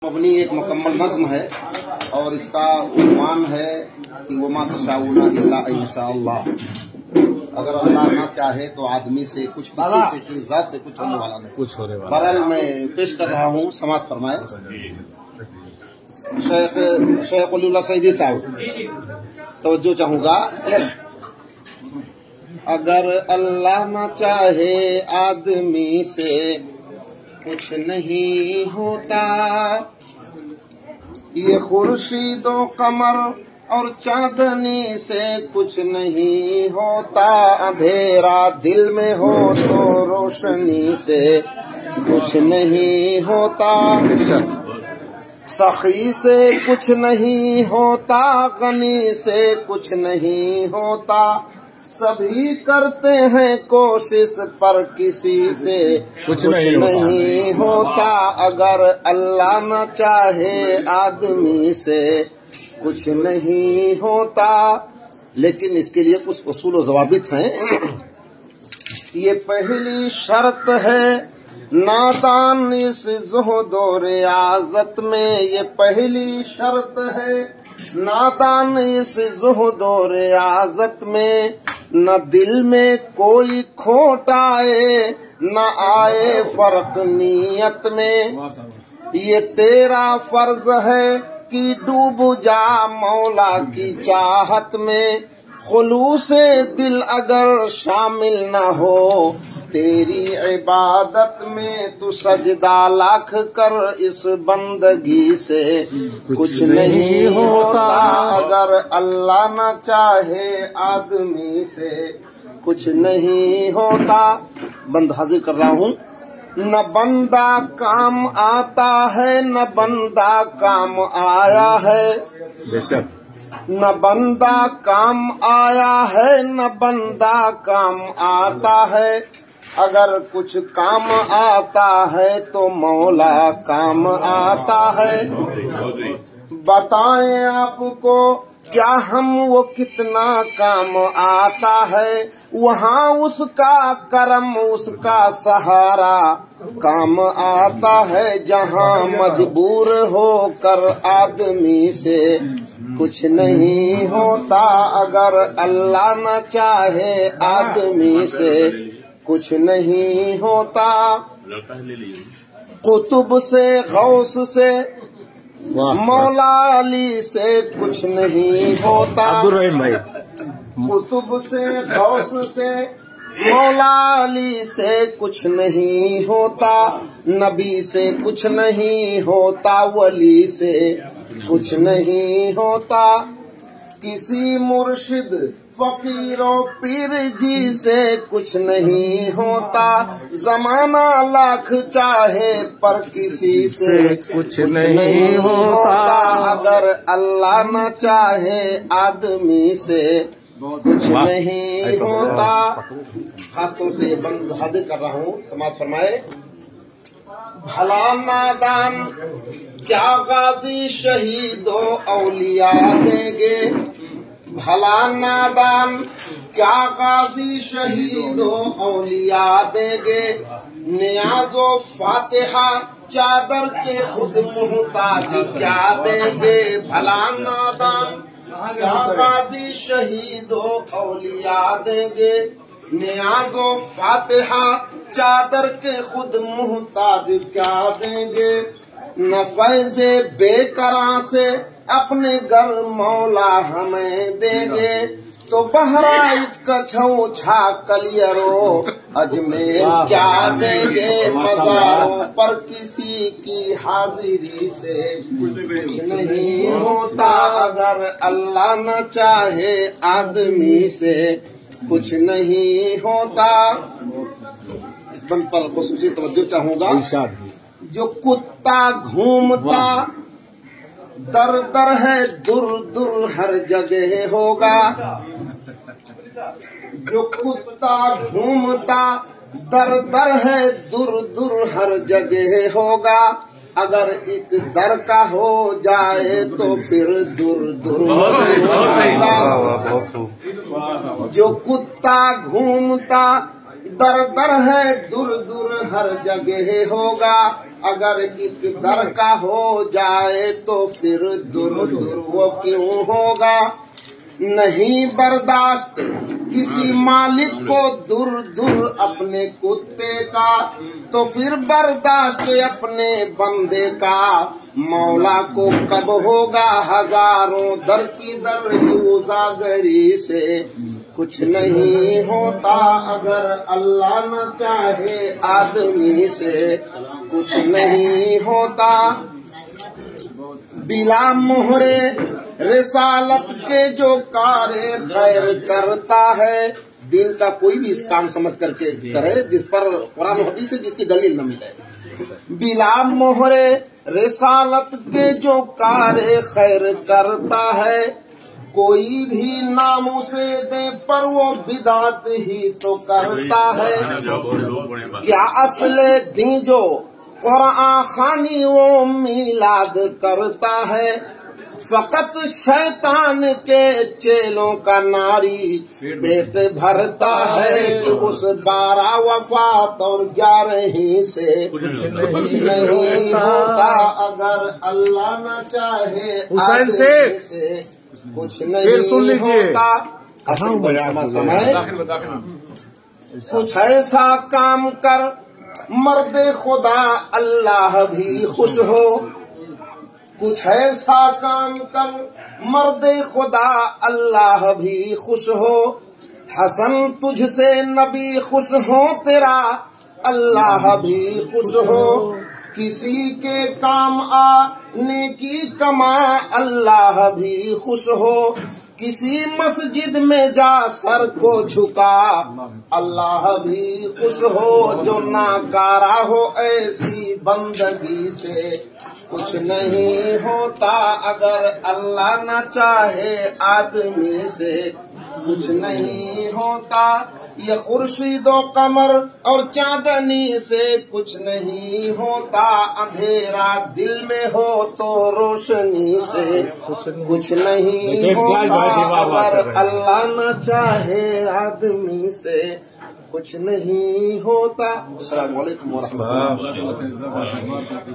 मबनी एक मुकम्मल नज़्म है और इसका उन्वान है कि वमा तशाऊना इल्ला इंशाअल्लाह। अगर अल्लाह ना चाहे तो आदमी से कुछ, किसी से, किसी जात से कुछ होने वाला नहीं। कुछ होने वाला। बहरहाल मैं पेश कर रहा हूँ, समात फरमाए। शेख वलीउल्लाह सईदी साहब, तवज्जो चाहूंगा। अगर अल्लाह न चाहे आदमी से कुछ नहीं होता, ये खुर्शीदो कमर और चांदनी से कुछ नहीं होता। अंधेरा दिल में हो तो रोशनी से कुछ नहीं होता। सखी से कुछ नहीं होता, गनी से कुछ नहीं होता। सभी करते हैं कोशिश पर किसी से कुछ नहीं होता। अगर अल्लाह न चाहे आदमी से कुछ नहीं होता। लेकिन इसके लिए कुछ उसूल व ज़वाबित हैं। ये पहली शर्त है नादान इस ज़ुहद और रियाज़त में। ये पहली शर्त है नादान इस ज़ुहद और रियाज़त में। न दिल में कोई खोट आए, न आए फर्क नीयत में। ये तेरा फर्ज है कि डूब जा मौला की चाहत में। खुलूसे दिल अगर शामिल न हो तेरी इबादत में, तू सजदा लाख कर इस बंदगी से कुछ नहीं होता। अगर अल्लाह न चाहे आदमी से कुछ नहीं होता। बंद हाजिर कर रहा हूँ। न बंदा काम आता है, न बंदा काम आया है। बेशक न बंदा काम आया है, न बंदा काम आता है। अगर कुछ काम आता है तो मौला काम आता है। बताएं आपको क्या हम वो कितना काम आता है। वहाँ उसका करम, उसका सहारा काम आता है। जहाँ मजबूर होकर आदमी से कुछ नहीं होता। अगर अल्लाह न चाहे आदमी से कुछ नहीं होता। कुतुब से, गौस से, मौला अली से कुछ नहीं होता। कुतुब से, गौस से, मौला अली से कुछ नहीं होता। नबी से कुछ नहीं होता, वली से कुछ नहीं होता। किसी मुर्शिद फकीरों पीर जी से कुछ नहीं होता। जमाना लाख चाहे पर किसी से कुछ नहीं होता। अगर अल्लाह न चाहे आदमी से कुछ नहीं होता। खासतौर से ये बंद हाजिर कर रहा हूँ, समाज फरमाए। भला नादान क्या गाजी शहीदो औलिया देंगे। भला नादान क्या गाजी शहीदो औलिया देंगे। नियाजो फातिहा चादर के खुद मुहताज क्या देंगे। भला नादान क्या गाजी शहीदो औलिया देंगे। नियाजो फातिहा चादर के खुद मुहताज क्या देंगे। न फैज़े बेकरां से अपने घर मौला हमें देंगे। तो बहराइच कछौ छा कलियरो अजमेर क्या देंगे। मज़ारों पर किसी की हाजिरी से कुछ नहीं होता। अगर अल्लाह न चाहे आदमी से कुछ नहीं होता। इस बंद पर खुसूसी तवज्जो चाहूंगा। जो कुत्ता घूमता दर दर है, दूर दूर हर जगह होगा। जो कुत्ता घूमता दर दर है, दूर दूर हर जगह होगा। अगर एक दर का हो जाए तो फिर दूर दूर होगा। जो कुत्ता घूमता दर दर है, दूर दूर हर जगह होगा। اگر ایک در کا ہو جائے تو پھر در وہ کیوں ہوگا؟ نہیں برداشت کسی مالک کو در اپنے کتے کا، تو پھر برداشت اپنے بندے کا مولا کو کب ہوگا؟ ہزاروں در کی در یوزاگری سے کچھ نہیں ہوتا، اگر اللہ نہ چاہے آدمی سے کچھ نہیں ہوتا۔ بلا مہر رسالت کے جو کار خیر کرتا ہے، دین کا کوئی بھی اس کام سمجھ کر کے کرے جس پر قرآن حدیث سے جس کی دلیل نہ ملے۔ بلا مہر رسالت کے جو کار خیر کرتا ہے، کوئی بھی ناموں سے دے پر وہ بدعت ہی تو کرتا ہے۔ کیا اصل دین جو قرآن خوانی وہ میلاد کرتا ہے، فقط شیطان کے چیلوں کا ناری پیٹ بھرتا ہے کہ اس 12 وفات اور 11 سے کچھ نہیں ہوتا، اگر اللہ نہ چاہے آدمی سے کچھ نہیں ہوتا۔ کچھ ایسا کام کر مرد خدا اللہ بھی خوش ہو، کچھ ایسا کام کر مرد خدا اللہ بھی خوش ہو، حسن تجھ سے نبی خوش ہو تیرا اللہ بھی خوش ہو، کسی کے کام آنے کی کما اللہ بھی خوش ہو، کسی مسجد میں جا سر کو جھکا اللہ بھی خوش ہو، جو ناکارہ ہو ایسی بندگی سے کچھ نہیں ہوتا، اگر اللہ نہ چاہے آدمی سے کچھ نہیں ہوتا۔ یہ خورشید و قمر اور چاندنی سے کچھ نہیں ہوتا، اندھیرا دل میں ہو تو روشنی سے کچھ نہیں ہوتا، اگر اللہ نہ چاہے آدمی سے کچھ نہیں ہوتا۔ السلام علیکم ورحمۃ اللہ۔